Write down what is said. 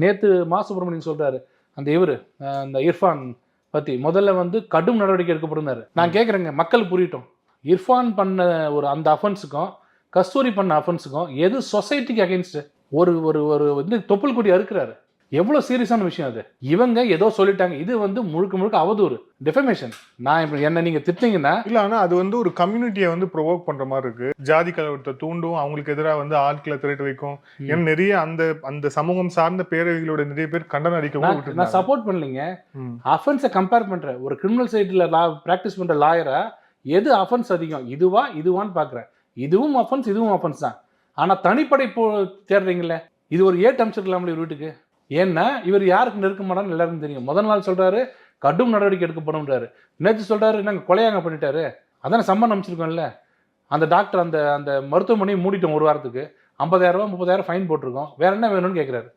நேற்று மா சுப்பிரமணியன் சொல்றாரு அந்த அந்த இர்ஃபான் பற்றி முதல்ல வந்து கடும் நடவடிக்கை எடுக்கப்படுனாரு. நான் கேட்குறேங்க, மக்கள் புரியட்டும். இர்ஃபான் பண்ண அந்த அஃபென்ஸுக்கும் கஸ்தூரி பண்ண அஃபென்ஸுக்கும் எது சொசைட்டிக்கு அகெயின்ஸ்ட்? ஒரு ஒரு ஒரு வந்து தொப்புள் கொடி அறுக்கிறாரு. எவ்வளோ சீரியஸான விஷயம் அது. இவங்க ஏதோ சொல்லிட்டாங்க, இது வந்து முழுக்க முழுக்க அவதூறு, டெஃபமேஷன். நான் இப்போ என்ன நீங்க திட்டிங்கன்னா இல்ல, ஆனா அது வந்து ஒரு கம்யூனிட்டியை வந்து ப்ரொவோக் பண்ற மாதிரி இருக்கு. ஜாதி கலவரத்தை தூண்டும், அவங்களுக்கு எதிராக வந்து ஆட்களை திரட்டு வைக்கும். ஏன்னா நிறைய அந்த சமூகம் சார்ந்த பேரவைகளோட நிறைய பேர் கண்டனம் அடிக்கவும் நான் சப்போர்ட் பண்ணலைங்க. அஃபென்ஸை கம்பேர் பண்றேன். ஒரு கிரிமினல் சைடில் பிராக்டிஸ் பண்ற லாயரா எது அஃபென்ஸ் அதிகம், இதுவான்னு பார்க்குறேன். இதுவும் அஃபென்ஸ், இதுவும் அஃபென்ஸ் தான். ஆனால் தனிப்படை தேடுறீங்களே, இது ஒரு ஏட் அமைச்சிருக்கலாம்ல இவர் வீட்டுக்கு. ஏன்னா இவர் யாருக்கு நெருக்கமானான்னு எல்லாருக்கும் தெரியும். முதல் நாள் சொல்றாரு கடும் நடவடிக்கை எடுக்கப்படும்ன்றாரு. நேற்று சொல்றாரு என்னங்க கொலையாங்க பண்ணிட்டாரு. அதானே சம்மன் அமைச்சிருக்கோம்ல. அந்த டாக்டர் அந்த மருத்துவமனையை மூடிட்டோம் ஒரு வாரத்துக்கு. 50,000 ரூபா 30,000 ஃபைன் போட்டிருக்கோம். வேற என்ன வேணும்னு கேட்குறாரு.